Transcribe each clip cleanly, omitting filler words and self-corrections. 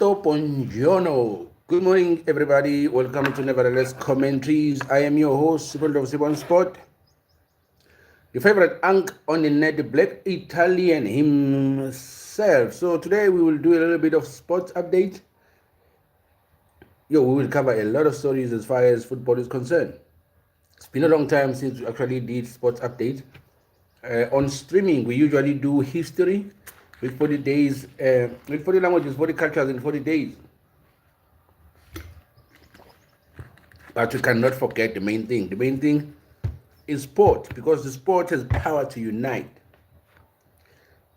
Buongiorno. Good morning, everybody. Welcome to Nevertheless Commentaries. I am your host, Super of Sibon Sport. Your favorite Unk on the net, the black Italian himself. So today we will do a little bit of sports update. We will cover a lot of stories as far as football is concerned. It's been a long time since we actually did sports update. On streaming, we usually do history with 40 days, with 40 languages, 40 cultures in 40 days. But we cannot forget the main thing. The main thing is sport, because the sport has power to unite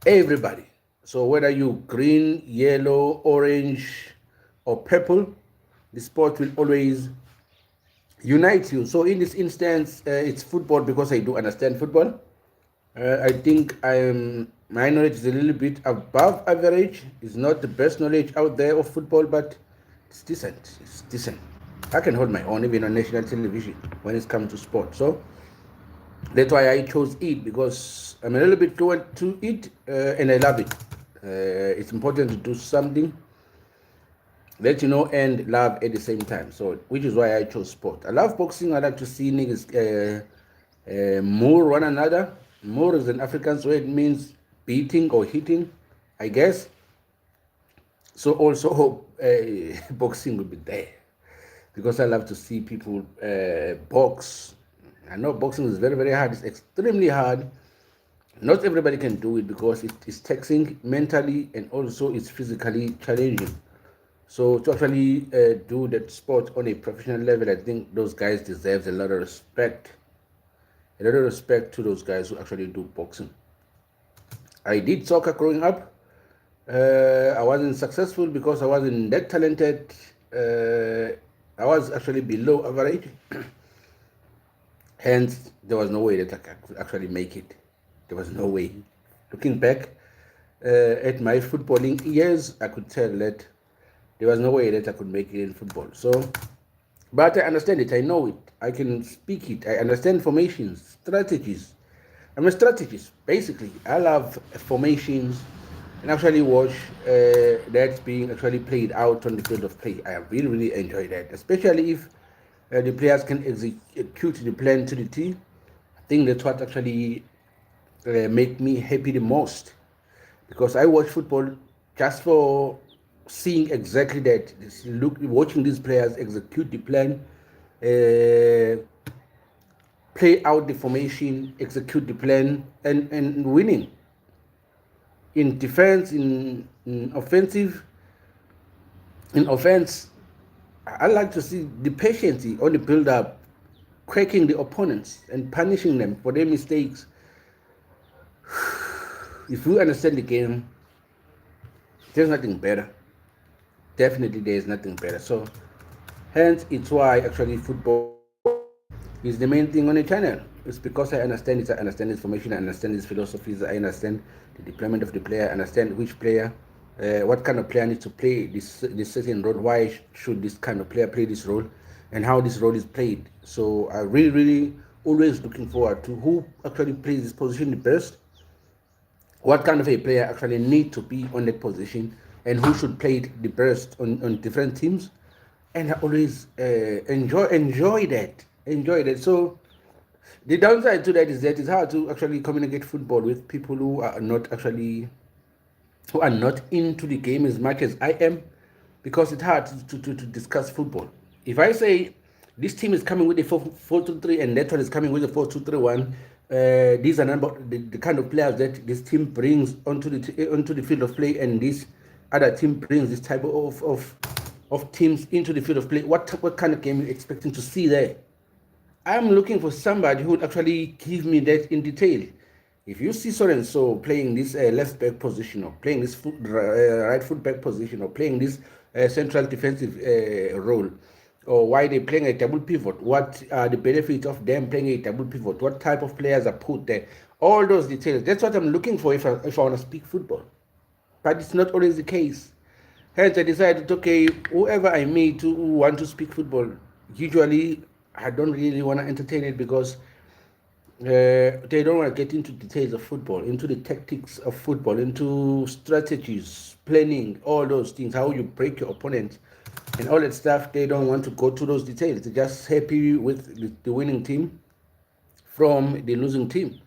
everybody. So whether you green, yellow, orange, or purple, the sport will always unite you. So in this instance, it's football, because I do understand football. I think my knowledge is a little bit above average. It's not the best knowledge out there of football, but it's decent. It's decent. I can hold my own even on national television when it comes to sport. So that's why I chose it, because I'm a little bit fluent to it, and I love it. It's important to do something that you know and love at the same time. So which is why I chose sport. I love boxing. I like to see niggas moor one another. Moor is an African, so it means beating or hitting, I guess. So also boxing will be there, because I love to see people box. I know boxing is very, very hard. It's extremely hard. Not everybody can do it, because it is taxing mentally and also it's physically challenging. So to actually do that sport on a professional level, I think those guys deserve a lot of respect. A lot of respect to those guys who actually do boxing. I did soccer growing up. I wasn't successful because I wasn't that talented. I was actually below average. Hence, there was no way that I could actually make it. There was no way. Looking back at my footballing years, I could tell that there was no way that I could make it in football. So, but I understand it. I know it. I can speak it. I understand formations, strategies. I'm a strategist, basically. I love formations and actually watch that being actually played out on the field of play. I really, really enjoy that, especially if the players can execute the plan to the T. I think that's what actually make me happy the most, because I watch football just for seeing exactly that. Watching these players execute the plan, play out the formation, execute the plan, and winning. In defense, in offensive, in offense, I like to see the patience on the build-up, cracking the opponents and punishing them for their mistakes. If you understand the game, there's nothing better. Definitely, there is nothing better. So, hence, it's why actually football is the main thing on the channel. It's because I understand it. I understand its formation. I understand its philosophies. I understand the deployment of the player. I understand which player, what kind of player needs to play this certain role. Why should this kind of player play this role, and how this role is played. So I really, really always looking forward to who actually plays this position the best. What kind of a player actually need to be on that position, and who should play it the best on different teams. And I always enjoy that. Enjoy that. So the downside to that is that it's hard to actually communicate football with people who are not into the game as much as I am, because it's hard to discuss football. If I say this team is coming with a 4-2-3 and that one is coming with a 4-2-3-1, these are the kind of players that this team brings onto the field of play, and this other team brings this type of teams into the field of play. What kind of game are you expecting to see there? I'm looking for somebody who would actually give me that in detail. If you see so and so playing this left back position, or playing this right foot back position, or playing this central defensive role, or why they're playing a double pivot, what are the benefits of them playing a double pivot, what type of players are put there, all those details. That's what I'm looking for if I want to speak football. But it's not always the case. Hence, I decided, okay, whoever I meet who want to speak football, usually I don't really want to entertain it, because they don't want to get into details of football, into the tactics of football, into strategies, planning, all those things, how you break your opponent and all that stuff. They don't want to go to those details. They're just happy with the winning team from the losing team.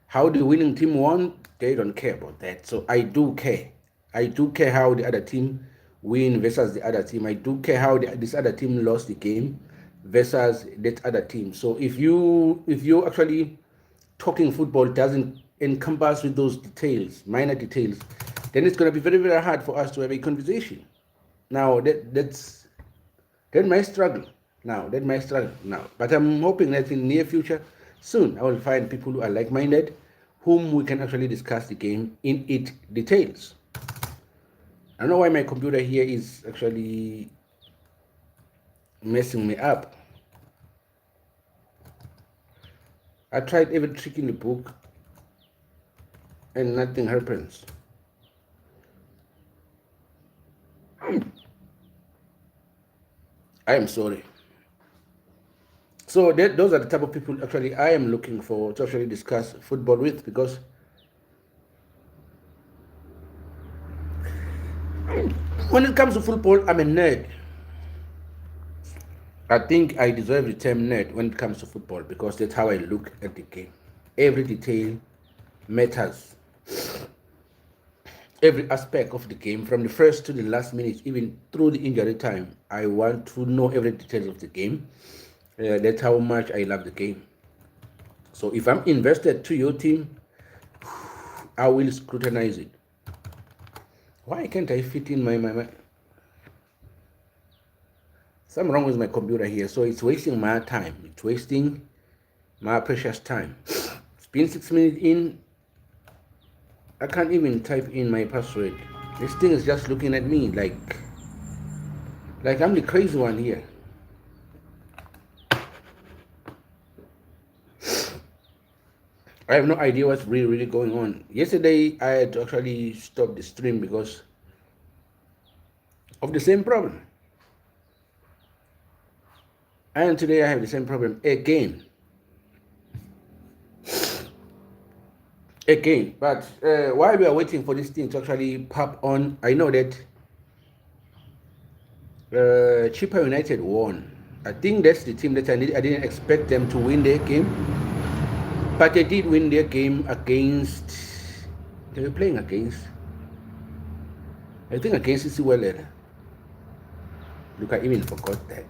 How the winning team won, they don't care about that. So I do care. I do care how the other team win versus the other team. I do care how this other team lost the game versus that other team. So if you actually talking football doesn't encompass with those details, minor details, then it's going to be very, very hard for us to have a conversation. Now that might struggle now, but I'm hoping that in the near future, soon I will find people who are like-minded, whom we can actually discuss the game in its details. I don't know why my computer here is actually messing me up. I tried every trick in the book and nothing happens. I am sorry. So those are the type of people actually I am looking for to actually discuss football with, because when it comes to football, I'm a nerd. I think I deserve the term nerd when it comes to football, because that's how I look at the game. Every detail matters. Every aspect of the game, from the first to the last minute, even through the injury time, I want to know every detail of the game. That's how much I love the game. So if I'm invested to your team, I will scrutinize it. Why can't I fit in my something wrong with my computer here? So it's wasting my time. It's wasting my precious time. It's been 6 minutes in. I can't even type in my password. This thing is just looking at me like I'm the crazy one here. I have no idea what's really going on. Yesterday I had to actually stop the stream because of the same problem. And today I have the same problem again. But while we are waiting for this thing to actually pop on, I know that Chippa United won. I think that's the team that I didn't expect them to win their game, but they did win their game against. They were playing against. I think against Isiwelele. Look, I even forgot that.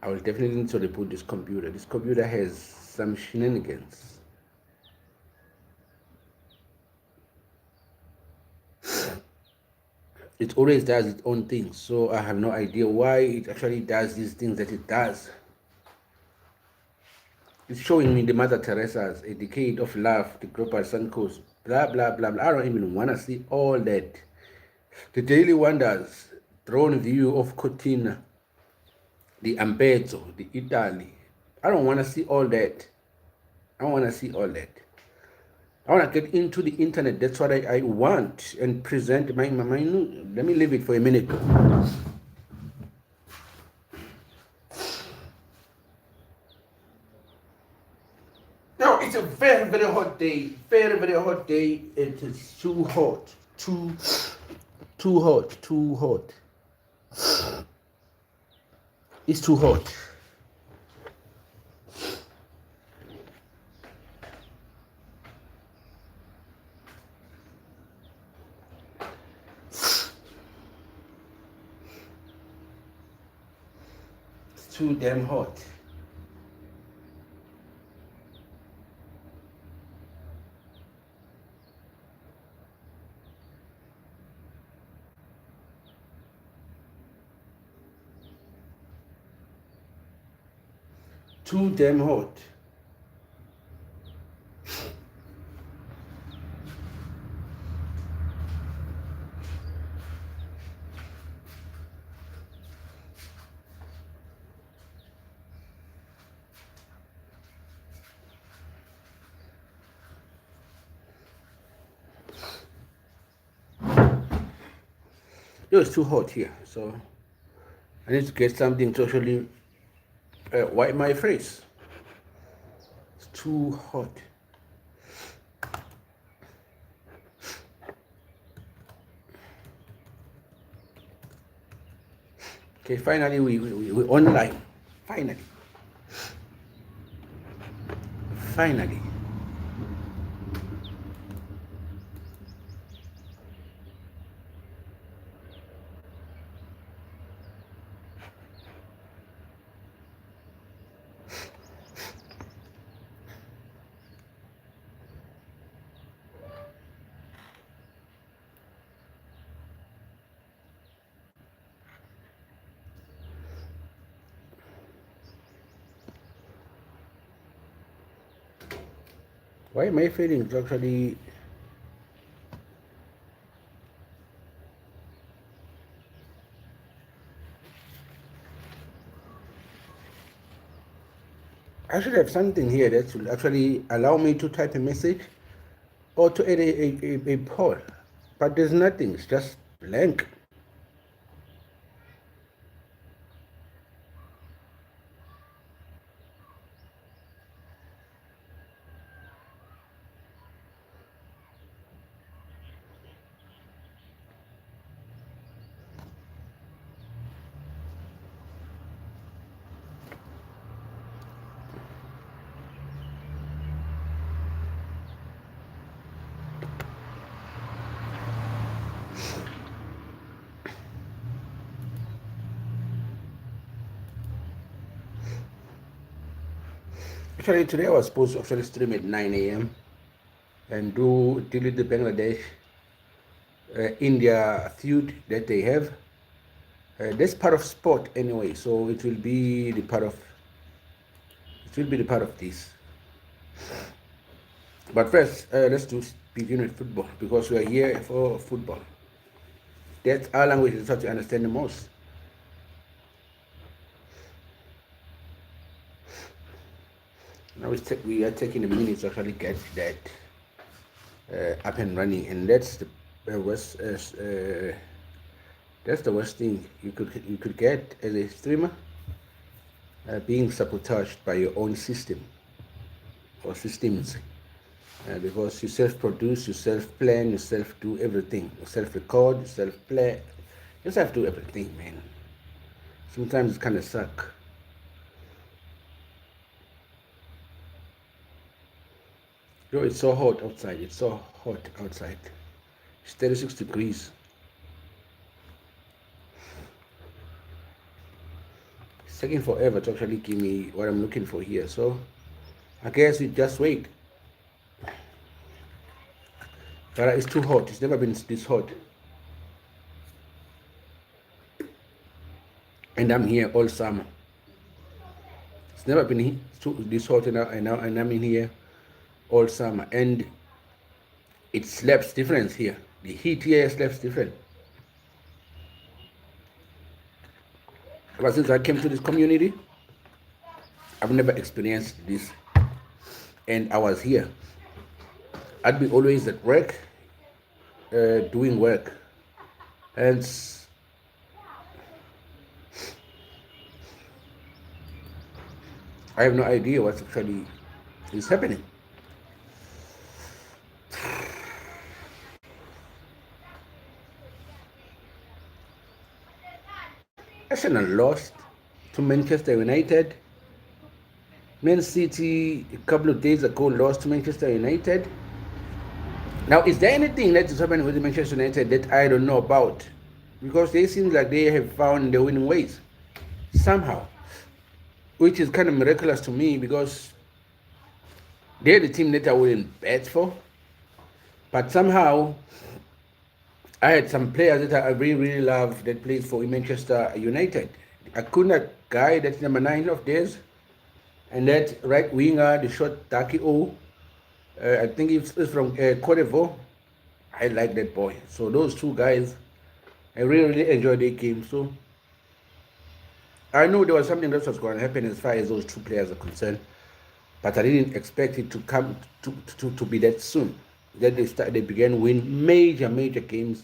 I will definitely need to reboot this computer. This computer has some shenanigans. It always does its own thing, so I have no idea why it actually does these things that it does. It's showing me the Mother Teresa's, A Decade of Love, the Global Suncoast, blah, blah, blah, blah. I don't even want to see all that. The Daily Wonders, Drone View of Cortina, the Ampezzo, the Italy. I don't want to see all that. I want to get into the internet. That's what I want, and present my let me leave it for a minute. No, it's a very, very hot day. Very, very hot day. It is too hot. Too hot. It's too hot. It's too damn hot. Too damn hot. It was too hot here, so I need to get something to actually wipe my face. It's too hot. Okay, finally we online. Finally. Finally. Why am I feeling it's I should have something here that will actually allow me to type a message or to add a poll. But there's nothing, it's just blank. Actually, today I was supposed to actually stream at 9 a.m. and deal with the Bangladesh India feud that they have. That's part of sport anyway, so it will be the part of this. But first, let's begin with football because we are here for football. That's our language is what you understand the most. Now we are taking a minute to actually get that up and running, and that's the worst. That's the worst thing you could get as a streamer, being sabotaged by your own system or systems, because you self-produce, you self-plan, you self-do everything, you self-record, you self-play, you self-do everything, man. Sometimes it kind of suck. Yo, it's so hot outside. It's so hot outside. It's 36 degrees. It's taking forever to actually give me what I'm looking for here. So I guess we just wait. But it's too hot. It's never been this hot. And I'm here all summer. It's never been this hot, and I'm in here all summer. And it slaps different here. The heat here slaps different. Ever since I came to this community, I've never experienced this. And I was here. I'd be always at work, doing work. And I have no idea what actually is happening. Arsenal lost to Manchester United. Man City a couple of days ago lost to Manchester United. Now, is there anything that is happening with Manchester United that I don't know about? Because they seem like they have found the winning ways somehow, which is kind of miraculous to me because they're the team that I wouldn't bet for. But somehow, I had some players that I really love that plays for Manchester United. Akuna guy, that's number 9 of theirs, and that right winger, the short Taki O, I think it's from Cote d'Ivoire. I like that boy. So those two guys, I really enjoyed their game. So I knew there was something that was going to happen as far as those two players are concerned, but I didn't expect it to come to be that soon. That they began win major games,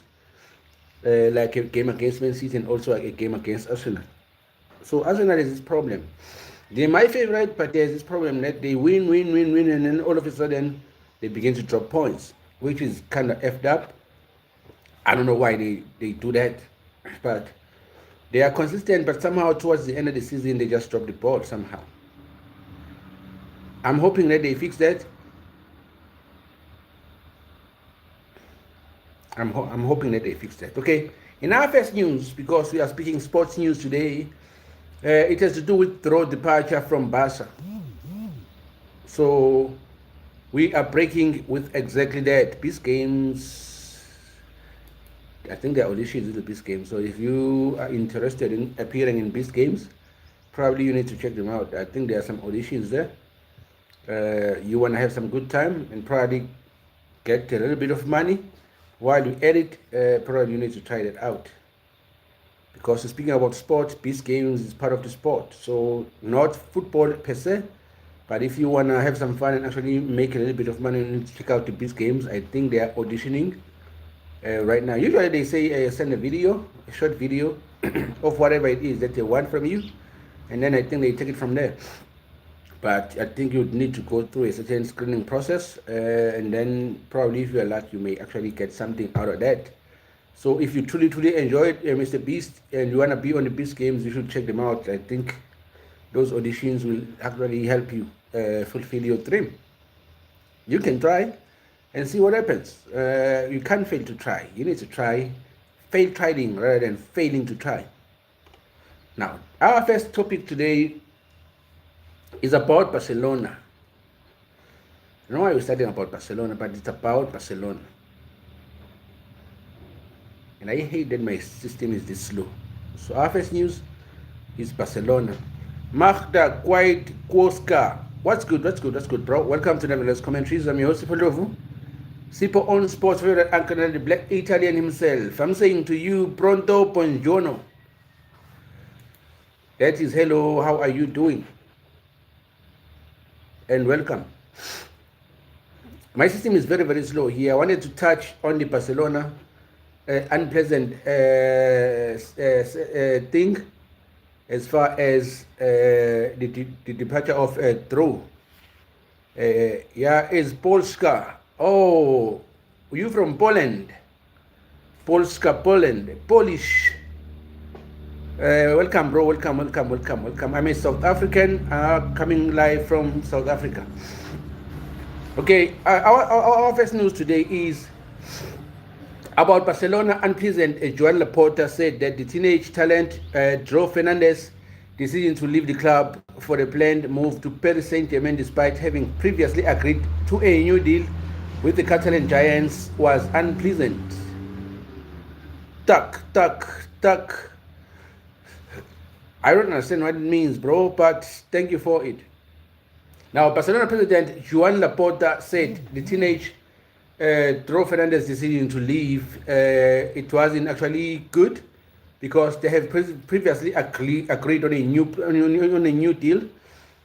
like a game against Man City and also a game against Arsenal. So Arsenal has this problem. They're my favorite, but there's this problem that they win, and then all of a sudden they begin to drop points, which is kind of effed up. I don't know why they do that, but they are consistent, but somehow towards the end of the season they just drop the ball somehow. I'm hoping that they fix that. I'm hoping that they fix that. Okay, in our first news, because we are speaking sports news today, it has to do with Dró departure from Barca. So we are breaking with exactly that. Peace Games, I think the audition is the Peace Games. So if you are interested in appearing in Peace Games, probably you need to check them out. I think there are some auditions there. You want to have some good time and probably get a little bit of money while you edit. Probably you need to try that out. Because speaking about sport, Peace Games is part of the sport. So not football per se, but if you want to have some fun and actually make a little bit of money, you need to check out the Peace Games. I think they are auditioning right now. Usually they say send a short video of whatever it is that they want from you, and then I think they take it from there. But I think you would need to go through a certain screening process, and then probably if you're lucky, you may actually get something out of that. So if you truly enjoyed Mr. Beast and you want to be on the Beast Games, you should check them out. I think those auditions will actually help you fulfill your dream. You can try and see what happens. You can't fail to try. You need to try. Fail trying rather than failing to try. Now, our first topic today is about Barcelona. I don't know why we're studying about Barcelona, but it's about Barcelona. And I hate that my system is this slow. So our first news is Barcelona. Magda Quite Koska. What's good, bro? Welcome to Nevertheless Commentaries. I'm your host, Sipo Sipo on sports favorite anchor, the black Italian himself. I'm saying to you, pronto, buongiorno. That is hello, how are you doing? And welcome. My system is very slow here. I wanted to touch on the Barcelona unpleasant thing as far as the departure of Dró. Is Polska. Oh, you from Poland? Polska, Poland, Polish. Welcome, bro. Welcome. I'm a South African coming live from South Africa. Okay, our first news today is about Barcelona. Unpleasant. Joan Laporta said that the teenage talent Dró Fernandes' decision to leave the club for a planned move to Paris Saint-Germain, despite having previously agreed to a new deal with the Catalan Giants, was unpleasant. Tuck. I don't understand what it means, bro, but thank you for it. Now, Barcelona president Joan Laporta said the teenage Dró Fernandes' decision to leave, it wasn't actually good because they have previously agreed on a new deal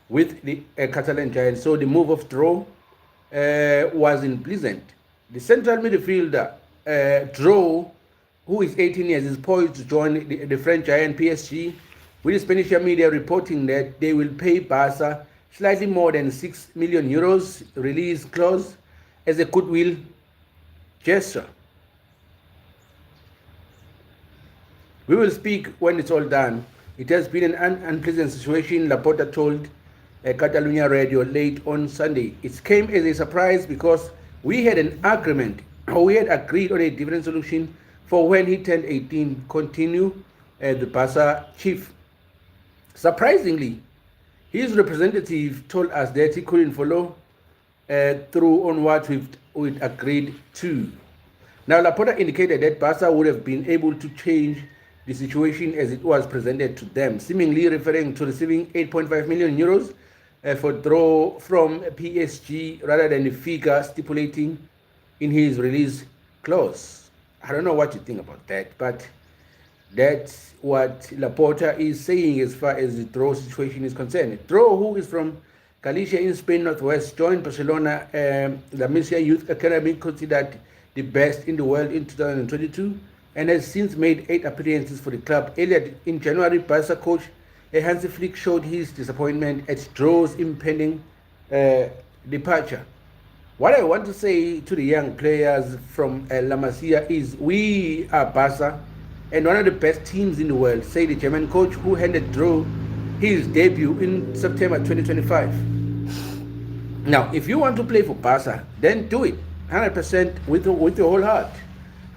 with the Catalan Giants. So the move of Dró wasn't pleasant. The central midfielder Dró, who is 18 years, is poised to join the French giant PSG, with the Spanish media reporting that they will pay Barca slightly more than 6 million euros release clause as a goodwill gesture. We will speak when it's all done. It has been an unpleasant situation, Laporta told Catalunya Radio late on Sunday. It came as a surprise because we had an agreement, or we had agreed on a different solution for when he turned 18, continue the Barca chief. Surprisingly, his representative told us that he couldn't follow through on what we'd agreed to. Now, Laporta indicated that Barca would have been able to change the situation as it was presented to them, seemingly referring to receiving 8.5 million euros for Dró from PSG rather than the figure stipulating in his release clause. I don't know what you think about that, but that's what Laporta is saying as far as the Dró situation is concerned. Dró, who is from Galicia in Spain Northwest, joined Barcelona, La Masia Youth Academy, considered the best in the world in 2022, and has since made 8 appearances for the club. Earlier in January, Barca coach Hansi Flick showed his disappointment at Dro's impending departure. What I want to say to the young players from La Masia is we are Barca and one of the best teams in the world, say the German coach who handed Dro his debut in September 2025. Now, if you want to play for Barca, then do it 100% with your whole heart.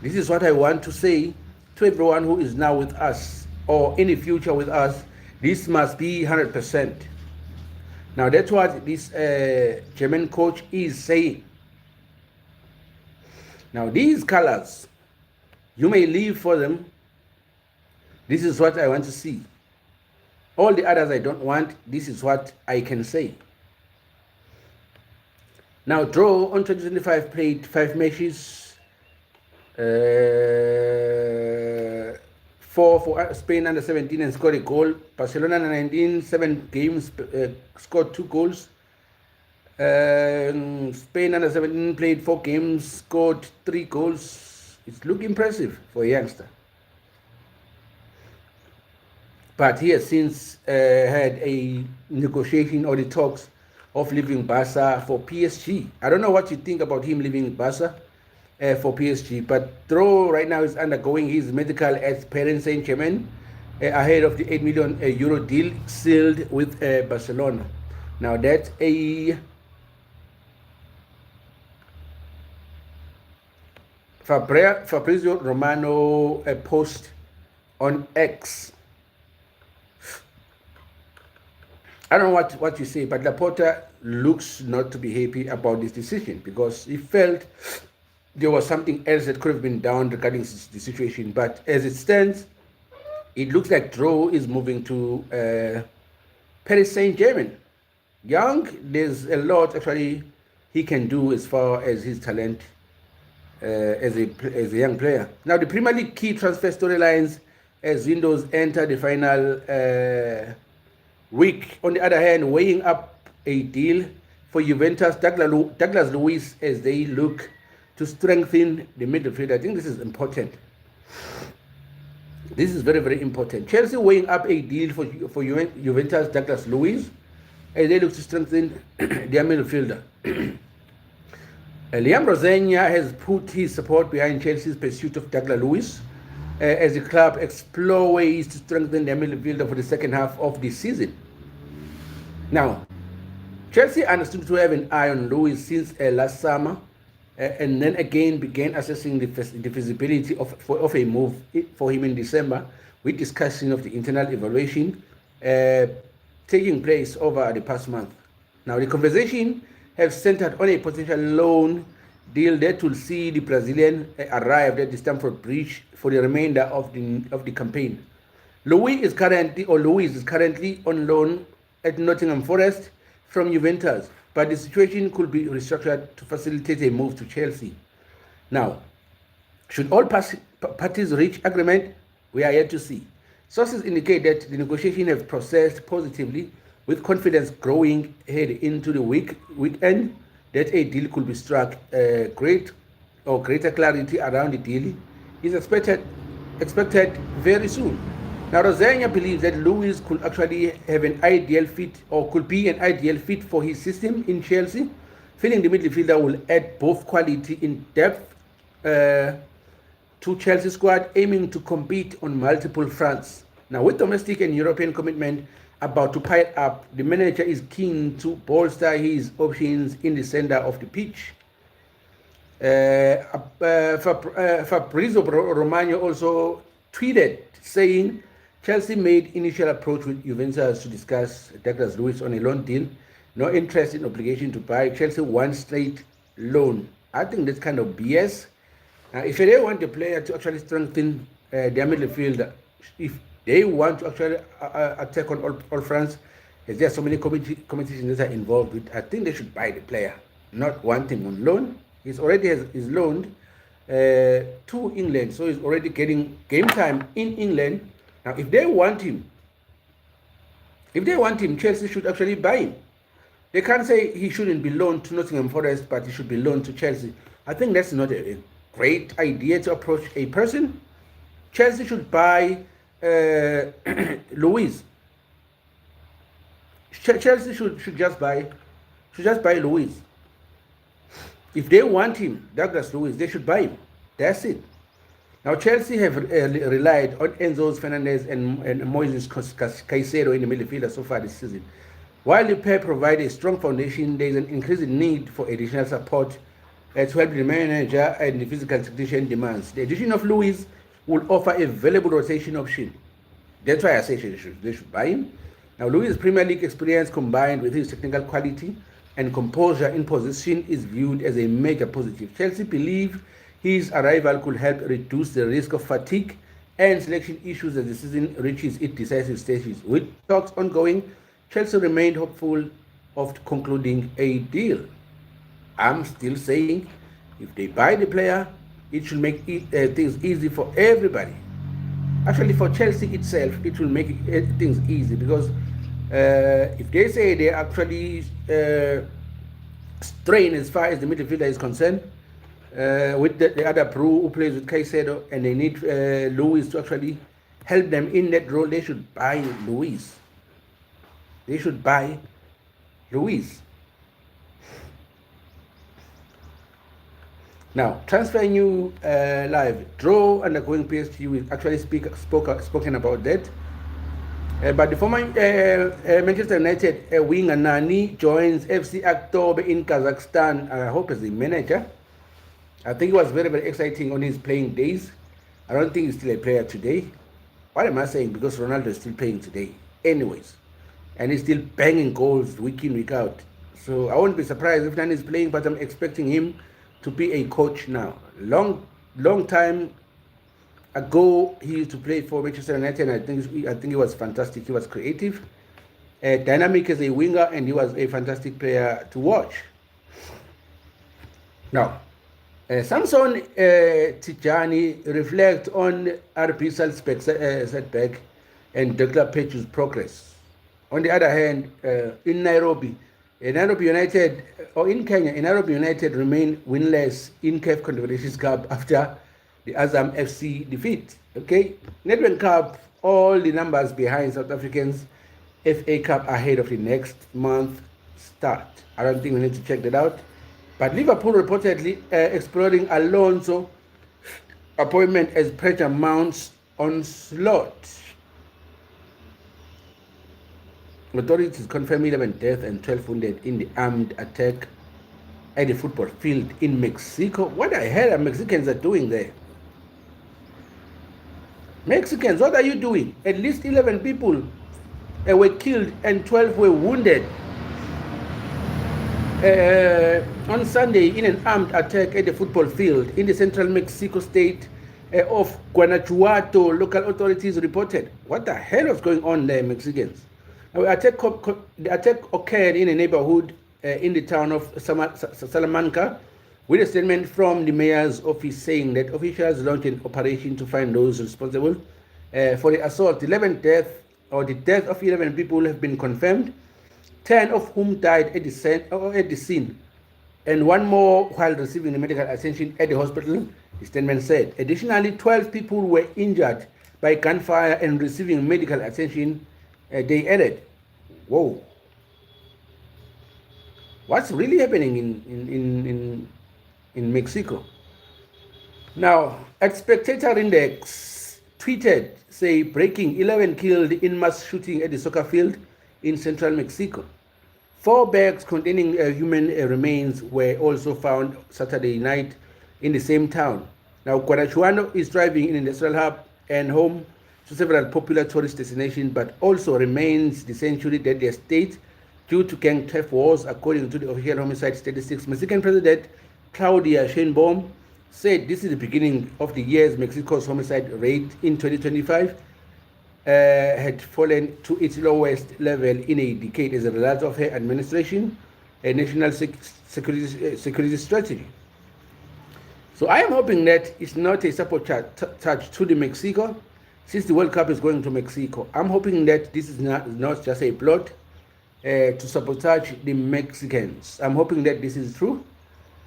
This is what I want to say to everyone who is now with us or in the future with us. This must be 100%. Now, that's what this German coach is saying. Now, these colors, you may live for them. This is what I want to see. All the others I don't want. This is what I can say. Now, Dro on 2025 played 5 matches, 4 for Spain under 17 and scored a goal. Barcelona under 19, 7 games, scored 2 goals. Spain under 17 played 4 games, scored 3 goals. It looks impressive for a youngster. But he has since had a negotiation or the talks of leaving Barca for PSG. I don't know what you think about him leaving Barca for PSG, but Dro right now is undergoing his medical at Paris Saint-Germain ahead of the 8 million euro deal sealed with Barcelona. Now that's a Fabrizio Romano post on X. I don't know what you say, but Laporta looks not to be happy about this decision because he felt there was something else that could have been done regarding the situation. But as it stands, it looks like Dro is moving to Paris Saint-Germain. Young, there's a lot actually he can do as far as his talent as a young player. Now, the Premier League key transfer storylines as windows enter the final week. On the other hand, weighing up a deal for Juventus, Douglas Luiz, as they look to strengthen the midfield. I think this is important. This is very, very important. Chelsea weighing up a deal for Juventus, Douglas Luiz, as they look to strengthen their midfielder. Liam Rosegna has put his support behind Chelsea's pursuit of Douglas Luiz as the club explores ways to strengthen their midfielder for the second half of the season. Now, Chelsea understood to have an eye on Luiz since last summer, and then again began assessing the feasibility of a move for him in December, with discussion of the internal evaluation taking place over the past month. Now, the conversation has centered on a potential loan deal that will see the Brazilian arrive at the Stamford Bridge for the remainder of the campaign. Luiz is currently on loan at Nottingham Forest from Juventus, but the situation could be restructured to facilitate a move to Chelsea. Now, should all parties reach agreement? We are yet to see. Sources indicate that the negotiations have processed positively, with confidence growing head into the weekend that a deal could be struck. Greater clarity around the deal is expected very soon. Now, Rosegna believes that Luiz could actually have an ideal fit, or could be an ideal fit for his system in Chelsea, feeling the midfielder will add both quality in depth to Chelsea squad, aiming to compete on multiple fronts. Now, with domestic and European commitment about to pile up, the manager is keen to bolster his options in the center of the pitch. Fabrizio Romano also tweeted saying, Chelsea made initial approach with Juventus to discuss Douglas Luiz on a loan deal. No interest in obligation to buy. Chelsea wants straight loan. I think that's kind of BS. If they want the player to actually strengthen their midfield, if they want to actually attack on all fronts, as there are so many competitions that are involved with, I think they should buy the player, not want him on loan. He's already is loaned to England, so he's already getting game time in England. Now, if they want him, Chelsea should actually buy him. They can't say he shouldn't be loaned to Nottingham Forest, but he should be loaned to Chelsea. I think that's not a great idea to approach a person. Chelsea should buy Luiz. Chelsea should just buy Luis. If they want him, Douglas Luiz, they should buy him. That's it. Now Chelsea have relied on Enzo Fernandez and Moises Caicedo in the midfield so far this season. While the pair provide a strong foundation, there is an increasing need for additional support to help the manager and the physical technician demands. The addition of Luiz will offer a valuable rotation option. That's why I say they should buy him. Now Luiz's Premier League experience combined with his technical quality and composure in position is viewed as a major positive. Chelsea believe his arrival could help reduce the risk of fatigue and selection issues as the season reaches its decisive stages. With talks ongoing, Chelsea remained hopeful of concluding a deal. I'm still saying if they buy the player, it should make things easy for everybody. Actually, for Chelsea itself, it will make things easy because if they say they actually strain as far as the midfielder is concerned, with the other Peru who plays with Caicedo, and they need Luis to actually help them in that role, they should buy Luis. They should buy Luis. Now, transfer new live. Draw undergoing PSG. We actually spoken about that. But the former Manchester United winger Nani joins FC Aktobe in Kazakhstan. I hope as the manager. I think it was very, very exciting on his playing days. I don't think he's still a player today. What am I saying? Because Ronaldo is still playing today. Anyways. And he's still banging goals week in, week out. So I won't be surprised if Nani is playing, but I'm expecting him to be a coach now. Long time ago, he used to play for Manchester United, and I think he was fantastic. He was creative, dynamic as a winger, and he was a fantastic player to watch. Now, Samson Tijani reflect on RB setback and Declan Pechu's progress. On the other hand, in Nairobi United, or in Kenya, Nairobi United remain winless in CAF Confederations Cup after the Azam FC defeat. Okay, Nedbank Cup, all the numbers behind South Africans FA Cup ahead of the next month start. I don't think we need to check that out. But Liverpool reportedly exploring Alonso appointment as pressure mounts on Slot. Authorities confirm 11 deaths and 12 wounded in the armed attack at the football field in Mexico. What the hell are Mexicans are doing there? Mexicans, what are you doing? At least 11 people were killed and 12 were wounded on Sunday in an armed attack at the football field in the central Mexico state of Guanajuato, local authorities reported. What the hell is going on there, Mexicans? The attack occurred in a neighborhood in the town of Salamanca, with a statement from the mayor's office saying that officials launched an operation to find those responsible for the assault. The death of 11 people have been confirmed, 10 of whom died at the scene, and one more while receiving the medical attention at the hospital, the statement said. Additionally, 12 people were injured by gunfire and receiving medical attention. They added, whoa, what's really happening in Mexico? Now, at Spectator Index tweeted, say, breaking 11 killed in mass shooting at the soccer field in central Mexico. 4 bags containing human remains were also found Saturday night in the same town. Now, Guanajuato is thriving in an industrial hub and home to several popular tourist destinations, but also remains the century deadliest state due to gang theft wars, according to the official homicide statistics. Mexican President Claudia Sheinbaum said this is the beginning of the year's Mexico's homicide rate in 2025 had fallen to its lowest level in a decade as a result of her administration a national security strategy. So I am hoping that it's not a sabotage to the Mexico, since the World Cup is going to Mexico. I'm hoping that this is not just a plot to sabotage the Mexicans. I'm hoping that this is true.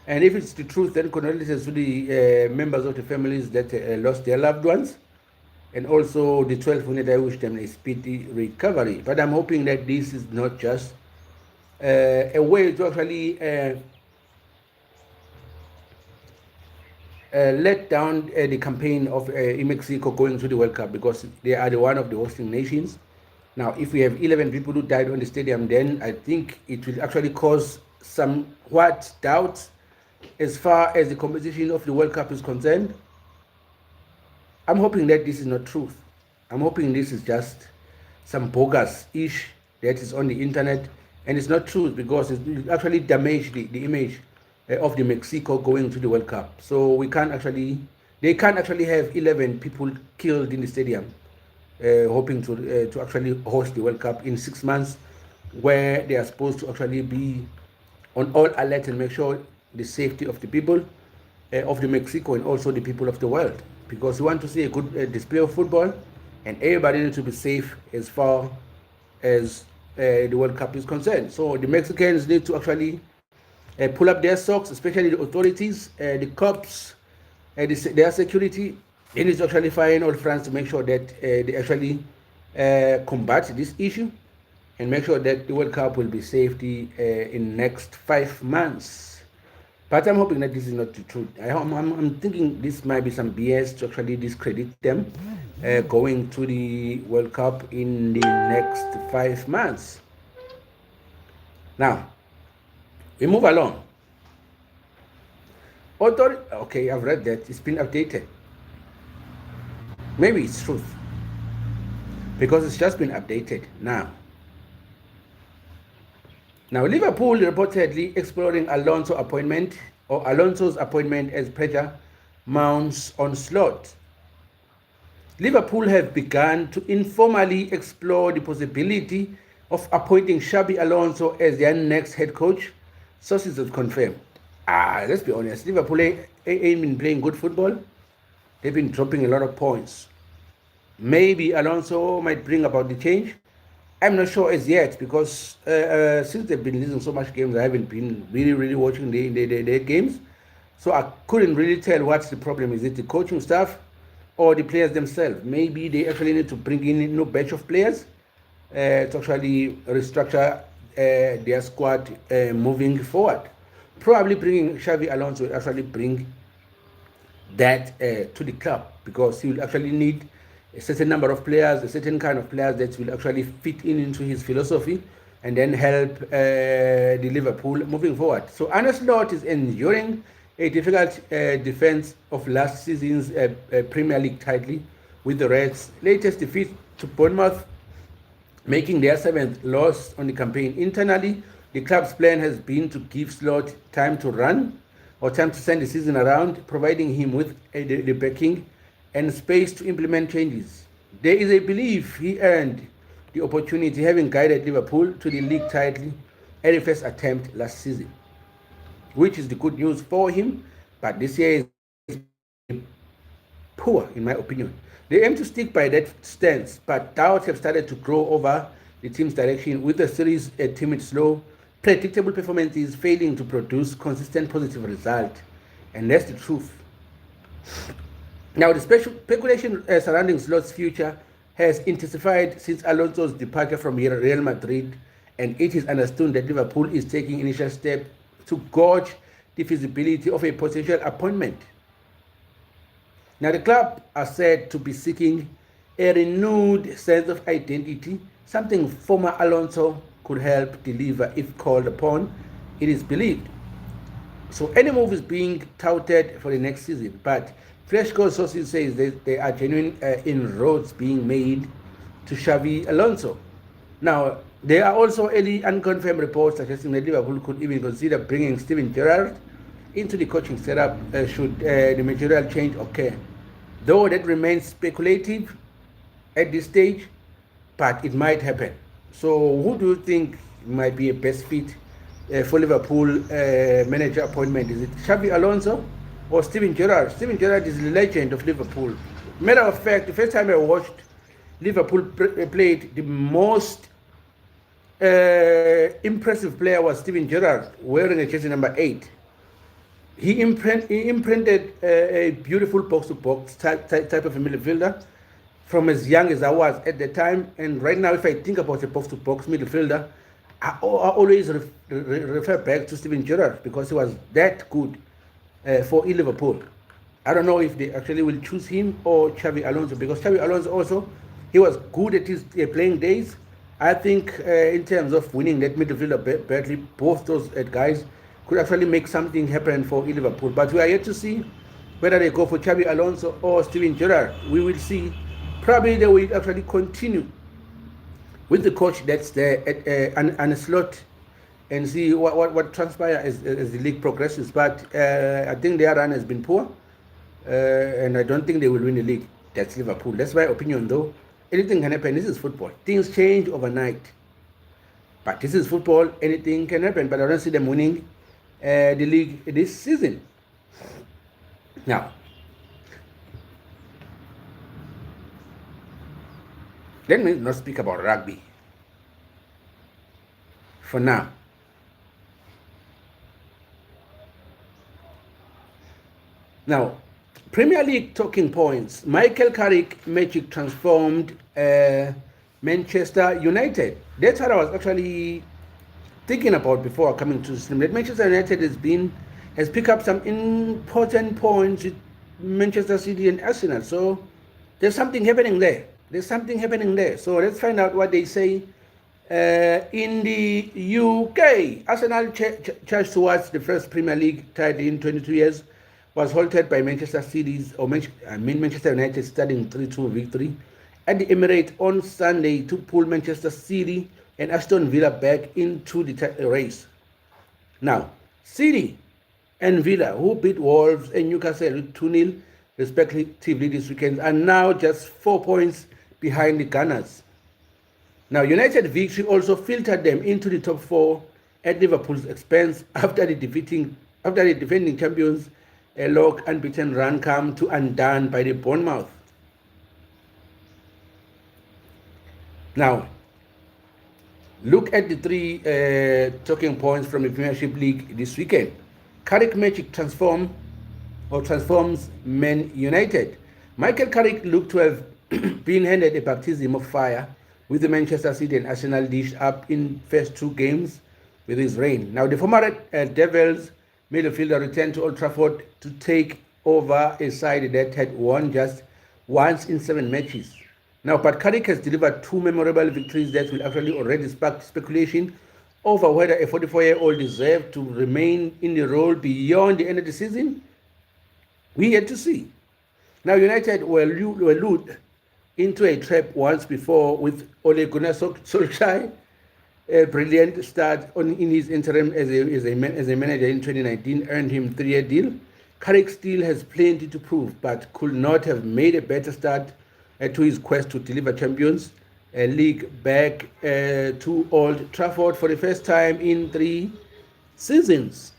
And if it's the truth, then condolences to the members of the families that lost their loved ones. and also the 12 unit, I wish them a speedy recovery. But I'm hoping that this is not just a way to actually let down the campaign of Mexico going to the World Cup, because they are one of the hosting nations. Now, if we have 11 people who died on the stadium, then I think it will actually cause somewhat doubt as far as the composition of the World Cup is concerned. I'm hoping that this is not truth. I'm hoping this is just some bogus-ish that is on the internet, and it's not truth, because it will actually damage the image of the Mexico going to the World Cup. So they can't actually have 11 people killed in the stadium, hoping to actually host the World Cup in 6 months, where they are supposed to actually be on all alert and make sure the safety of the people of the Mexico and also the people of the world, because we want to see a good display of football, and everybody needs to be safe as far as the World Cup is concerned. So the Mexicans need to actually pull up their socks, especially the authorities, the cops, their security. They need to actually find all fronts to make sure that they actually combat this issue and make sure that the World Cup will be safety in next 5 months. But I'm hoping that this is not the truth. I'm thinking this might be some BS to actually discredit them going to the World Cup in the next 5 months. Now, we move along. Okay, I've read that. It's been updated. Maybe it's truth, because it's just been updated now. Now, Liverpool reportedly exploring Alonso's appointment as pressure mounts on Slot. Liverpool have begun to informally explore the possibility of appointing Xabi Alonso as their next head coach. Sources have confirmed. Let's be honest, Liverpool ain't been playing good football. They've been dropping a lot of points. Maybe Alonso might bring about the change. I'm not sure as yet, because since they've been losing so much games, I haven't been really watching their games. So I couldn't really tell what's the problem. Is it the coaching staff or the players themselves? Maybe they actually need to bring in a new batch of players to actually restructure their squad moving forward. Probably bringing Xabi Alonso will actually bring that to the club, because he will actually need a certain number of players, a certain kind of players that will actually fit into his philosophy and then help the Liverpool moving forward. So Arne Slot is enduring a difficult defense of last season's Premier League title, with the Reds' latest defeat to Bournemouth making their 7th loss on the campaign. Internally, the club's plan has been to give Slot time to run, or time to send the season around, providing him with the backing and space to implement changes. There is a belief he earned the opportunity, having guided Liverpool to the league title at the first attempt last season, which is the good news for him. But this year is poor, in my opinion. They aim to stick by that stance, but doubts have started to grow over the team's direction, with the series a timid, slow, predictable performances failing to produce consistent positive results. And that's the truth. Now, the speculation surrounding Slot's future has intensified since Alonso's departure from Real Madrid, and it is understood that Liverpool is taking initial steps to gauge the feasibility of a potential appointment. Now, the club are said to be seeking a renewed sense of identity, something former Alonso could help deliver if called upon, it is believed. So any move is being touted for the next season, but Fresco sources say there are genuine inroads being made to Xabi Alonso. Now, there are also early unconfirmed reports suggesting that Liverpool could even consider bringing Steven Gerrard into the coaching setup should the material change occur. Though that remains speculative at this stage, but it might happen. So who do you think might be a best fit for Liverpool manager appointment? Is it Xabi Alonso or Steven Gerrard? Steven Gerrard is the legend of Liverpool. Matter of fact, the first time I watched Liverpool played, the most impressive player was Steven Gerrard, wearing a jersey number 8. He imprinted a beautiful box-to-box type of a midfielder, from as young as I was at the time. And right now, if I think about a box-to-box midfielder, I always refer back to Steven Gerrard because he was that good for Liverpool. I don't know if they actually will choose him or Xabi Alonso, because Xabi Alonso also, he was good at his playing days. I think in terms of winning that midfielder badly, both those guys could actually make something happen for Liverpool. But we are yet to see whether they go for Xabi Alonso or Steven Gerrard. We will see. Probably they will actually continue with the coach that's there at a slot and see what transpires as the league progresses. But I think their run has been poor, and I don't think they will win the league. That's Liverpool. That's my opinion, though. Anything can happen. This is football. Things change overnight. But this is football. Anything can happen. But I don't see them winning the league this season. Now, let me not speak about rugby for now. Now, Premier League talking points. Michael Carrick magic transformed Manchester United. That's what I was actually thinking about before coming to this. That Manchester United has picked up some important points with Manchester City and Arsenal. So there's something happening there. So let's find out what they say. In the UK, Arsenal charged towards the first Premier League title in 22 years was halted by Manchester United starting 3-2 victory at the Emirates on Sunday to pull Manchester City and Aston Villa back into the race. Now, City and Villa, who beat Wolves and Newcastle 2-0 respectively this weekend, are now just 4 points behind the Gunners. Now, United victory also filtered them into the top 4 at Liverpool's expense after the defending champions a long unbeaten run come to undone by the Bournemouth. Now, look at the 3 talking points from the Premiership League this weekend. Carrick magic transforms Man United. Michael Carrick looked to have been handed a baptism of fire with the Manchester City and Arsenal dished up in first 2 games with his reign. Now, the former Devils midfielder returned to Old Trafford to take over a side that had won just once in 7 matches. Now, but Carrick has delivered 2 memorable victories that will actually already spark speculation over whether a 44-year-old deserves to remain in the role beyond the end of the season. We yet to see. Now, United were lured into a trap once before with Ole Gunnar Solskjaer. A brilliant start in his interim as a manager in 2019 earned him a 3-year deal. Carrick still has plenty to prove, but could not have made a better start to his quest to deliver Champions League back to Old Trafford for the first time in 3 seasons.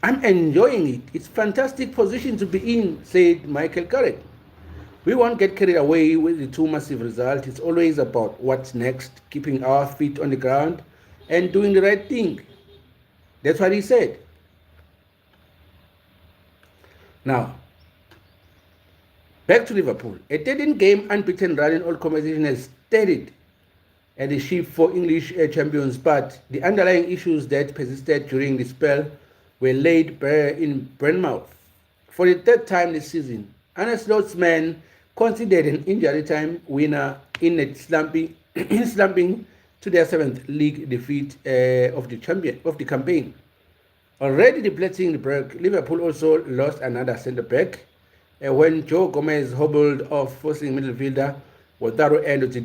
I'm enjoying it. It's a fantastic position to be in, said Michael Carrick. We won't get carried away with the 2 massive results. It's always about what's next, keeping our feet on the ground and doing the right thing. That's what he said. Now, back to Liverpool. A 13-game unbeaten run in all competitions has steadied at the ship for English champions, but the underlying issues that persisted during the spell were laid bare in Bournemouth. For the 3rd time this season, Arne Slot's men considered an injury time winner in slumping to their 7th league defeat of the campaign. Already depleting the break, Liverpool also lost another centre back when Joe Gomez hobbled off, forcing midfielder Wataru Endo to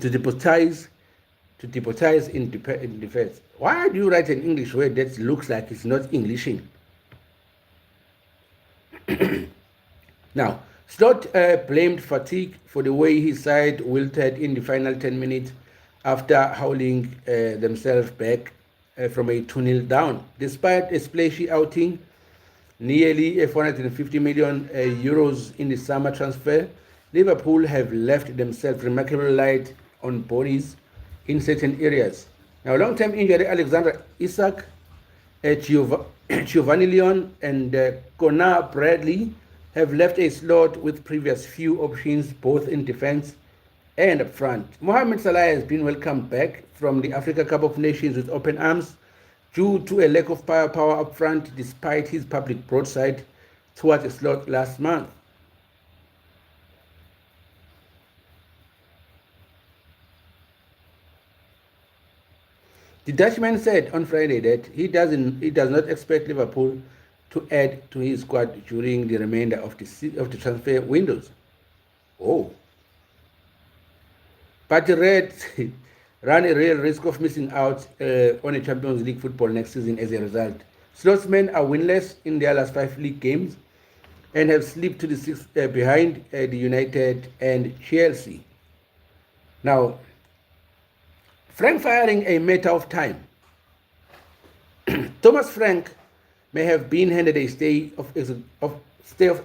deputize in defense. Why do you write an English word that looks like it's not Englishing? Now, Slot blamed fatigue for the way his side wilted in the final 10 minutes after howling themselves back from a 2-0 down. Despite a splashy outing, nearly 450 million euros in the summer transfer, Liverpool have left themselves remarkably light on bodies in certain areas. Now, long-term injury Alexander Isak, Giovanni Leon, and Conor Bradley have left a slot with previous few options both in defense and up front. Mohamed Salah has been welcomed back from the Africa Cup of Nations with open arms due to a lack of firepower up front despite his public broadside towards a slot last month. The Dutchman said on Friday that he does not expect Liverpool to add to his squad during the remainder of the transfer windows. Oh. But the Reds run a real risk of missing out on a Champions League football next season as a result. Slotsmen are winless in their last 5 league games and have slipped to the sixth behind the United and Chelsea. Now, Frank firing a matter of time. Thomas Frank may have been handed a stay of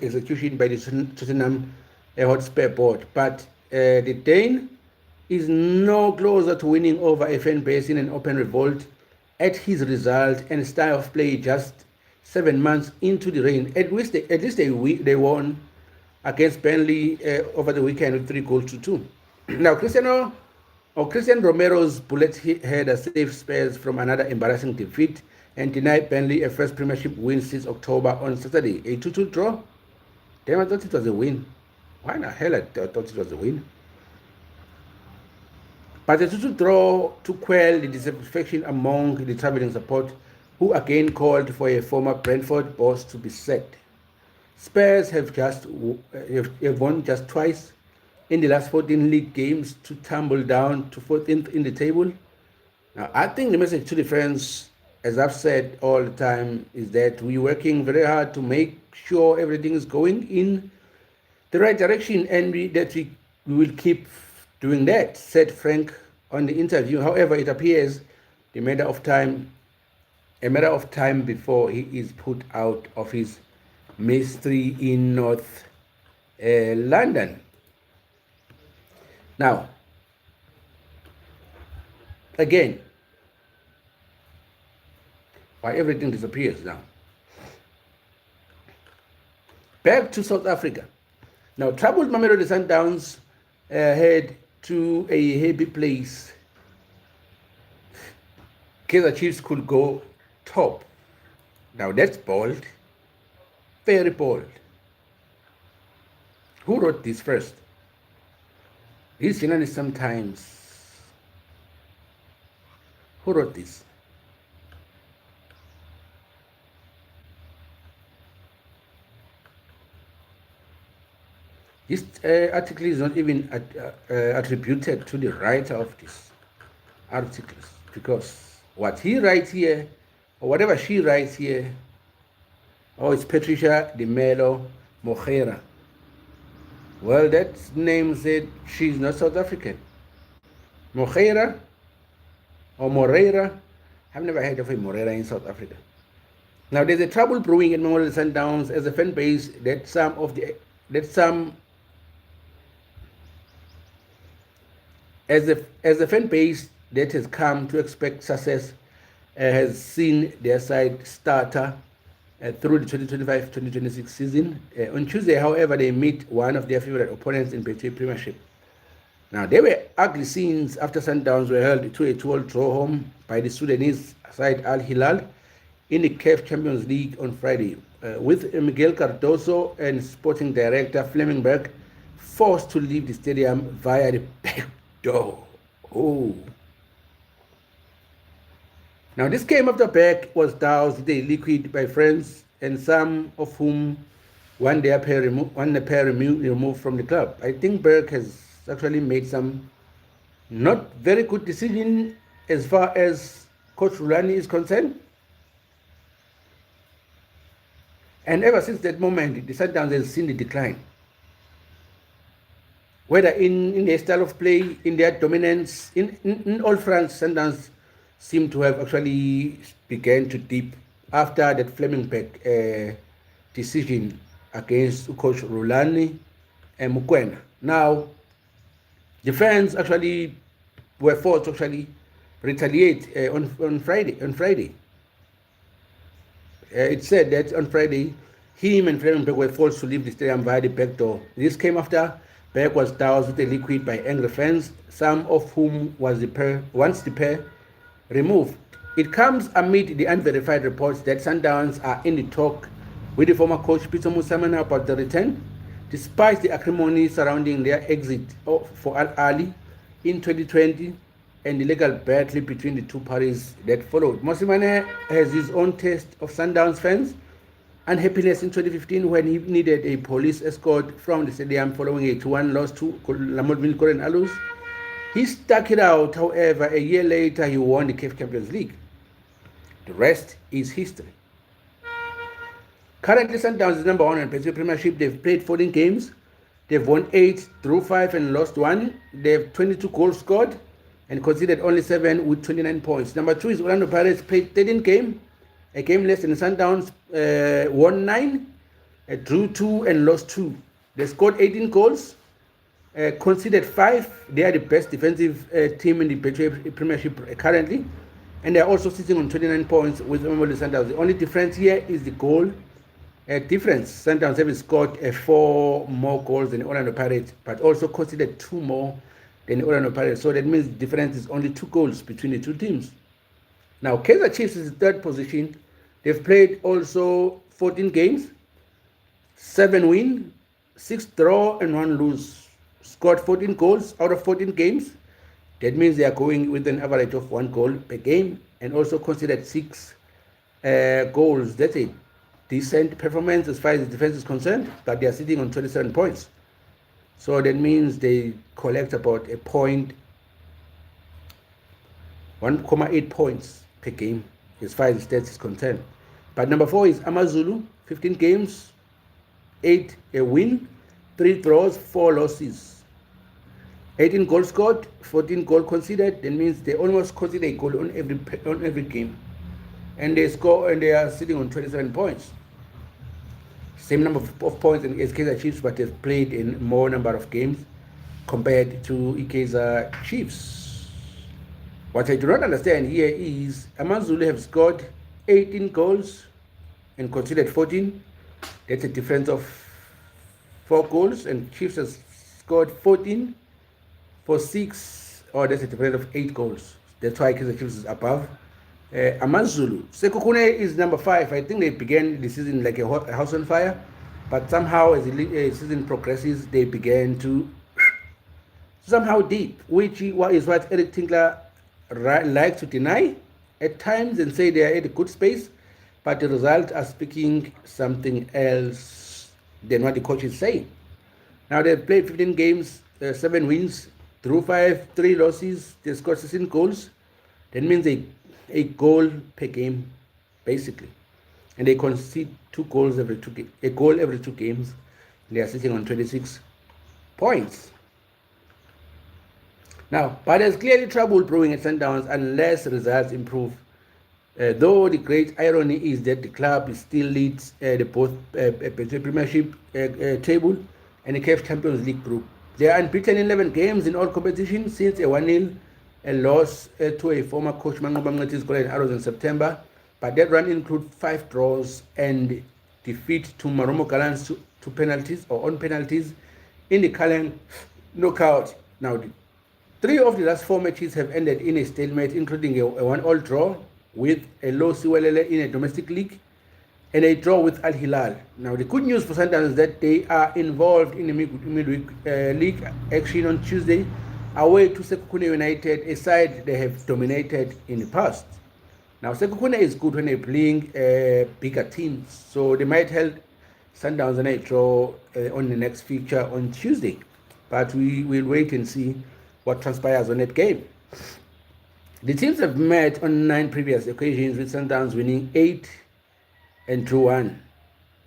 execution by the Tottenham Hotspur board, but the Dane is no closer to winning over a fan base in an open revolt at his result and style of play just 7 months into the reign. At least they won against Burnley over the weekend with 3-2. Now, Christian Romero's bullet header saved Spurs from another embarrassing defeat and denied Burnley a first Premiership win since October on Saturday. A 2-2 draw? Damn, I thought it was a win. Why the hell I thought it was a win? But the 2-2 draw to quell the dissatisfaction among the travelling support, who again called for a former Brentford boss to be sacked. Spurs have won just twice in the last 14 league games to tumble down to 14th in the table. Now, I think the message to the fans, as I've said all the time, is that we're working very hard to make sure everything is going in the right direction, and that we will keep doing that, said Frank on the interview. However, it appears a matter of time before he is put out of his mystery in North London. Now, again, why everything disappears now? Back to South Africa. Now, troubled Mamelodi Sundowns head to a happy place. Kaizer Chiefs could go top. Now, that's bold. Very bold. Who wrote this first? These journalists sometimes. Who wrote this? This article is not even attributed to the writer of this article, because what he writes here, or whatever she writes here, it's Patricia de Mello Moreira. Well, that name said she's not South African. Moreira or Moreira, I've never heard of a Moreira in South Africa. Now, there's a trouble brewing at Mamelodi Sundowns as a fan base that as a fan base that has come to expect success has seen their side starter through the 2025-2026 season. On Tuesday, however, they meet one of their favorite opponents in Betway Premiership. Now, there were ugly scenes after Sundowns were held to a 2-2 draw home by the Sudanese side Al Hilal in the CAF Champions League on Friday, with Miguel Cardoso and sporting director Flemingberg forced to leave the stadium via the back door. Oh. Now, this game of the back was doused with a liquid by friends, and some of whom want the pair removed from the club. I think Berg has actually made some not very good decision as far as Coach Rulani is concerned. And ever since that moment, the Sundowns has seen the decline. Whether in their style of play, in their dominance, in all fronts, Sundowns seem to have actually began to dip after that Flemingberg decision against Coach Rulani and Mokoena. Now, the fans actually were forced to actually retaliate on Friday. It said that on Friday, Him and Fleming Berg were forced to leave the stadium via the back door. This came after Berg was doused with a liquid by angry fans, some of whom once the pair removed. It comes amid the unverified reports that Sundowns are in the talk with the former coach Peter Musamana about the return, despite the acrimony surrounding their exit for Al Ahly in 2020 and the legal battle between the two parties that followed. Musamana has his own taste of Sundowns fans' unhappiness in 2015 when he needed a police escort from the stadium following a 2-1 loss to Lamont Koren Alus. He stuck it out, however, a year later he won the CAF Champions League. The rest is history. Currently, Sundowns is number 1 in the Premiership. They've played 14 games. They've won 8, drew 5 and lost 1. They have 22 goals scored and conceded only 7 with 29 points. Number 2 is Orlando Pirates, played 13 games, a game less than Sundowns, won 9, drew 2 and lost 2. They scored 18 goals, conceded 5. They are the best defensive team in the Premiership currently, and they are also sitting on 29 points with Mamelodi Sundowns. The only difference here is the goal difference. Sundowns have scored 4 more goals than the Orlando Pirates, but also conceded 2 more than the Orlando Pirates. So that means the difference is only 2 goals between the two teams. Now, Kaizer Chiefs is in 3rd position. They've played also 14 games, 7 win, 6 draw, and 1 lose. Scored 14 goals out of 14 games. That means they are going with an average of 1 goal per game, and also conceded 6 goals. That's a decent performance as far as the defense is concerned, but they are sitting on 27 points. So that means they collect about 1.8 points per game as far as the stats is concerned. But number 4 is Amazulu, 15 games, 8 a win, 3 draws, 4 losses. 18 goals scored, 14 goals conceded. That means they almost concede a goal on every game. And they score, and they are sitting on 27 points. Same number of points as Kaizer Chiefs, but they've played in more number of games compared to Kaizer Chiefs. What I do not understand here is Amazulu have scored 18 goals and conceded 14. That's a difference of 4 goals, and Chiefs has scored 14 for 6, or that's a difference of 8 goals. That's why Kaizer Chiefs is above Amazulu. Sekhukhune is number 5. I think they began the season like a house on fire, but somehow as the season progresses, they began to somehow deep, which is what Eric Tinkler likes to deny at times and say they are at a good space, but the results are speaking something else than what the coach is saying. Now they've played 15 games, 7 wins, drew 5, 3 losses. They scored 16 goals. That means a goal per game, basically, and they concede 2 goals every 2 a goal every 2 games. They are sitting on 26 points. Now, but there's clearly trouble brewing at Sundowns unless results improve. Though the great irony is that the club still leads the both Premiership table and the CAF Champions League group. They are unbeaten in 11 games in all competitions since a 1-0 loss to a former coach Manqoba Mngcethi's Golden Arrows in September, but that run includes 5 draws and defeat to Maromo Gallants to penalties or on penalties in the Callan knockout. Now, 3 of the last 4 matches have ended in a stalemate, including a 1-1 draw with a low Siwelele in a domestic league and a draw with Al Hilal. Now, the good news for Sundowns is that they are involved in the midweek league action on Tuesday, away to Sekhukhune United, a side they have dominated in the past. Now, Sekhukhune is good when they're playing bigger teams, so they might help Sundowns and a draw on the next feature on Tuesday. But we will wait and see what transpires on that game. The teams have met on 9 previous occasions, with Sundowns winning 8 and drew 1.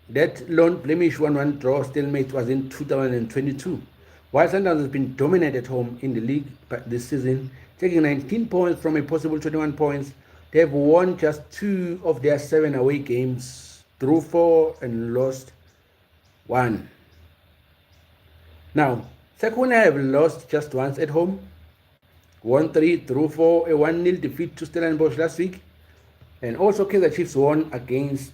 That lone blemish 1-1 draw stalemate was in 2022. While Sundowns has been dominant at home in the league this season, taking 19 points from a possible 21 points, they have won just 2 of their 7 away games, drew 4 and lost 1. Now, Sekhukhune have lost just once at home, won 3, drew 4, a 1-0 defeat to Stellenbosch last week, and also Kaizer Chiefs won against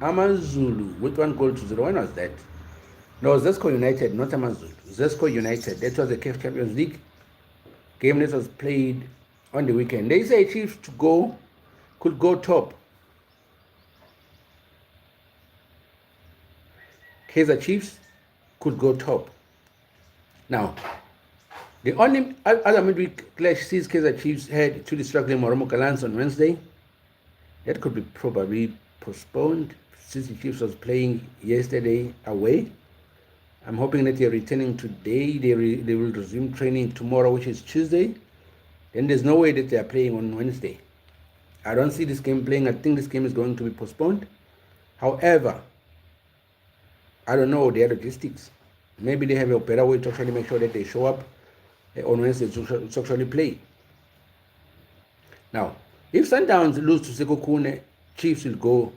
AmaZulu with 1-0. When was that? No, Zesco United, not AmaZulu. Zesco United. That was the CAF Champions League game that was played on the weekend. They say Chiefs could go top. Kaizer Chiefs could go top. Now, the only other midweek clash sees Kaizer Chiefs head to the struggling Moromo Gallants on Wednesday. That could be probably postponed since the Chiefs was playing yesterday away. I'm hoping that they're returning today. They will resume training tomorrow, which is Tuesday. Then there's no way that they are playing on Wednesday. I don't see this game playing. I think this game is going to be postponed. However, I don't know their logistics. Maybe they have a better way to actually make sure that they show up on Wednesday to actually play. Now, if Sundowns lose to Sekhukhune, Chiefs will go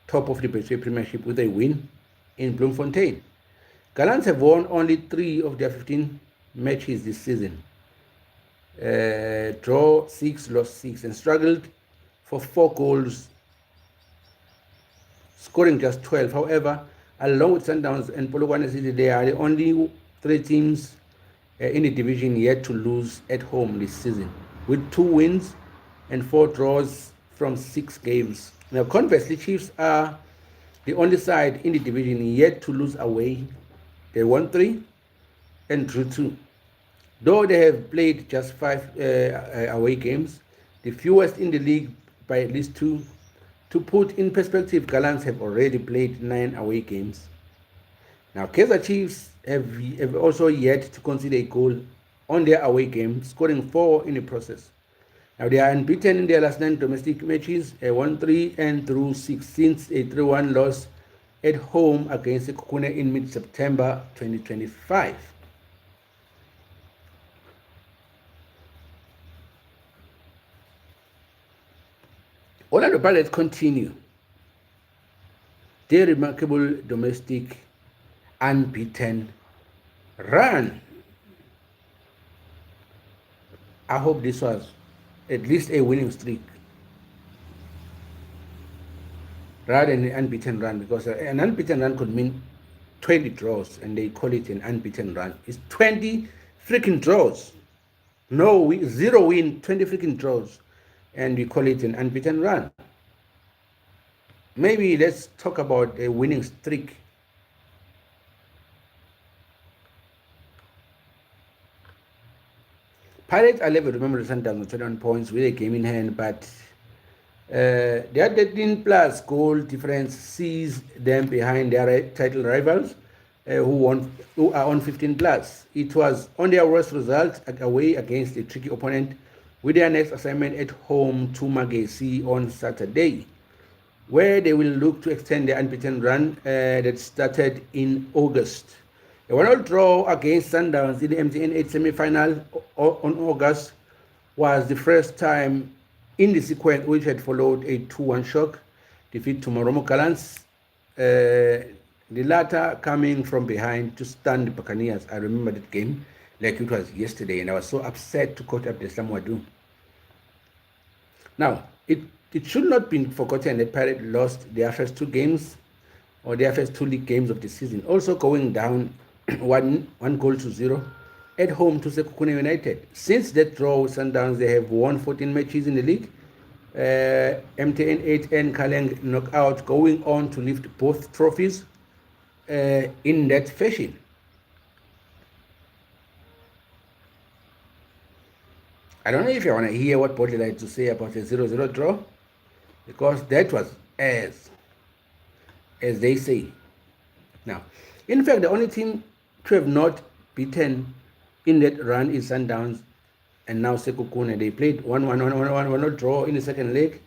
top of the Betway Premiership with a win in Bloemfontein. Gallants have won only 3 of their 15 matches this season. Draw 6, lost 6, and struggled for 4 goals, scoring just 12. However, along with Sundowns and Polokwane City, they are the only 3 teams in the division yet to lose at home this season, with 2 wins and 4 draws from 6 games. Now, conversely, Chiefs are the only side in the division yet to lose away. They won 3 and drew 2. Though they have played just 5 away games, the fewest in the league by at least 2. To put in perspective, Gallants have already played 9 away games. Now, Kaizer Chiefs have also yet to concede a goal on their away game, scoring 4 in the process. Now, they are unbeaten in their last 9 domestic matches, won 3 and drew 6 since a 3-1 loss at home against Sekhukhune in mid-September 2025. Orlando Pirates continue their remarkable domestic unbeaten run. I hope this was at least a winning streak rather than an unbeaten run, because an unbeaten run could mean 20 draws and they call it an unbeaten run. It's 20 freaking draws. No, 0 win, 20 freaking draws, and we call it an unbeaten run. Maybe let's talk about a winning streak. Pirates are level, remember, the Sundowns with 21 points with a game in hand, but their 13-plus goal difference sees them behind their title rivals, who are on 15-plus. It was on their worst result away against a tricky opponent, with their next assignment at home to Magesi on Saturday, where they will look to extend their unbeaten run that started in August. A 1-1 draw against Sundowns in the MTN 8 semi-final on August was the first time in the sequence which had followed a 2-1 shock defeat to Moromo Gallants, the latter coming from behind to stun the Buccaneers. I remember that game like it was yesterday, and I was so upset to quote Abdeslam Wadu. Now, it should not be forgotten that Pirates lost their first 2 games, or their first 2 league games of the season, also going down 1-0 at home to Sekhukhune United. Since that draw with Sundowns, they have won 14 matches in the league. MTN 8 and Kaleng knockout, going on to lift both trophies in that fashion. I don't know if you want to hear what Bodley had to say about a 0-0 draw, because that was as they say. Now, in fact, the only team to have not beaten in that run is Sundowns, and now Sekhukhune. They played 1-1 draw in the second leg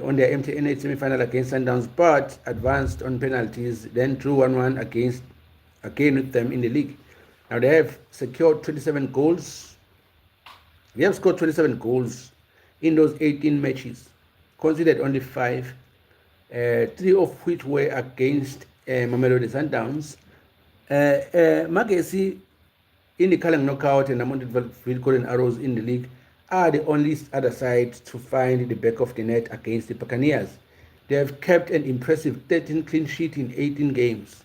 on their MTN 8 semi-final against Sundowns, but advanced on penalties, then drew 1-1 again with them in the league. Now they have secured 27 goals. They have scored 27 goals in those 18 matches, conceded only 5, 3 of which were against Mamelodi Sundowns. Magesi in the Kaleng knockout and Amontetville Golden Arrows in the league are the only other side to find the back of the net against the Buccaneers. They have kept an impressive 13 clean sheets in 18 games.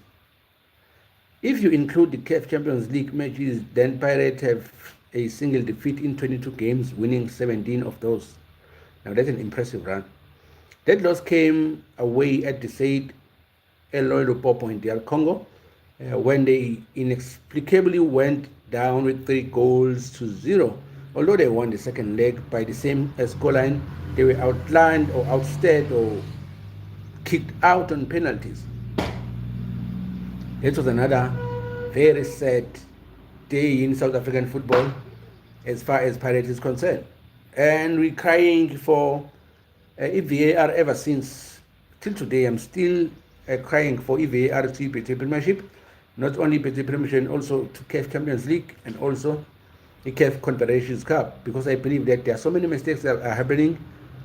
If you include the CAF Champions League matches, then Pirates have a single defeat in 22 games, winning 17 of those. Now that's an impressive run. That loss came away at the Said Eloy Lupopo in DR Congo, when they inexplicably went down with 3-0. Although they won the second leg by the same scoreline, they were outlined or outstayed or kicked out on penalties. It was another very sad day in South African football as far as Pirates is concerned. And we're crying for VAR ever since. Till today, I'm still crying for VAR to Betway Premiership. Not only Betway Premiership, also to CAF Champions League and also the CAF Confederations Cup, because I believe that there are so many mistakes that are happening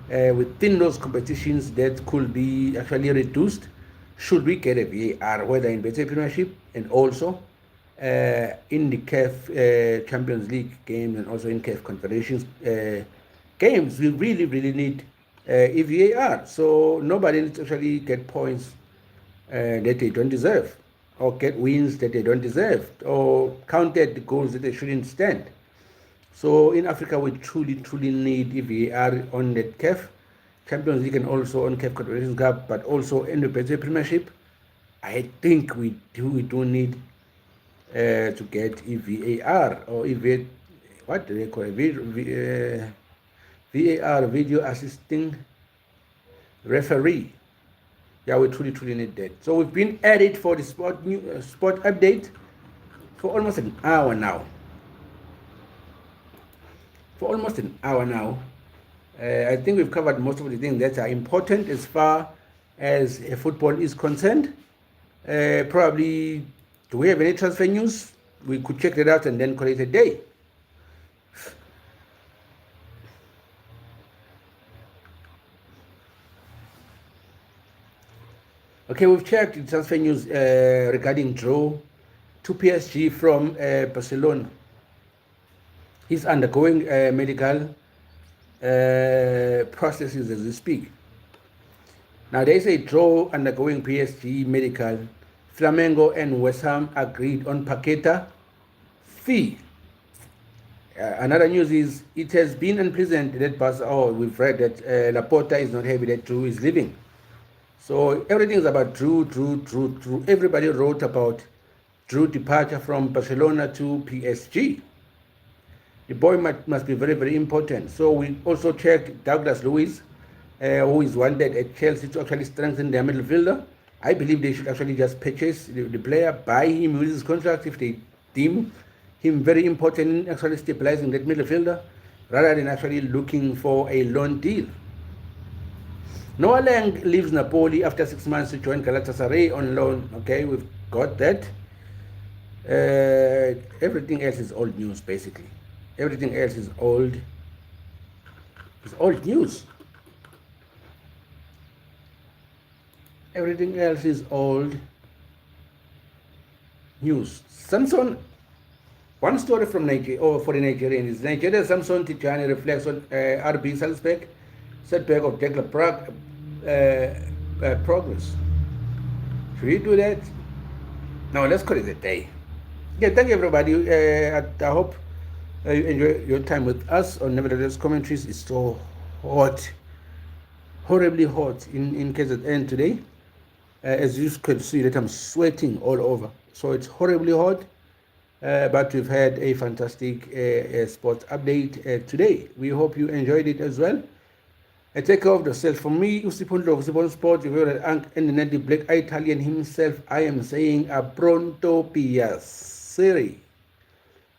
within those competitions that could be actually reduced should we get a VAR, whether in Betway Premiership and also in the CAF Champions League games and also in CAF Confederations games. We really, really need a VAR, so nobody needs to actually get points that they don't deserve, or get wins that they don't deserve, or counted the goals that they shouldn't stand. So in Africa, we truly, truly need a VAR on the CAF Champions League and also on CAF Confederations Cup, but also in the Betway Premiership. I think we do need to get a VAR, or what do they call it? VAR, video assisting referee. Yeah, we truly, truly need that. So we've been at it for the sport update for almost an hour now. I think we've covered most of the things that are important as far as football is concerned. Probably, do we have any transfer news? We could check that out and then call it a day. Okay, we've checked the transfer news regarding Joe to PSG from Barcelona. He's undergoing medical processes as we speak. Now, there is a draw undergoing PSG medical. Flamengo and West Ham agreed on Paqueta fee. Another news is it has been unpleasant that we've read that Laporta is not happy that Drew is leaving. So everything is about Drew. Everybody wrote about Drew departure from Barcelona to PSG. The boy must be very, very important. So we also checked Douglas Luiz, who is wanted at Chelsea to actually strengthen their midfielder. I believe they should actually just purchase the player, buy him with his contract if they deem him very important in actually stabilizing that midfielder, rather than actually looking for a loan deal. Noah Lang leaves Napoli after 6 months to join Galatasaray on loan. Okay, we've got that. Everything else is old news, basically. Everything else is old news. Everything else is old news. Samson, one story from Nigeria, for the Nigerians. Nigeria Samson Tijani reflects on RB Salzburg setback of Declan Prague progress. Should we do that? No, let's call it a day. Yeah, thank you, everybody. I hope you enjoy your time with us on Nevertheless Commentaries. It's so hot, horribly hot in KZN today. As you could see, that I'm sweating all over. So it's horribly hot, but we've had a fantastic sports update today. We hope you enjoyed it as well. Take care of yourself. For me, Usipundlo, Usipon Sport, your favorite Ank and the Black Italian himself, I am saying a pronto piacere.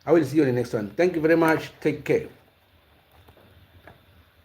I will see you on the next one. Thank you very much. Take care.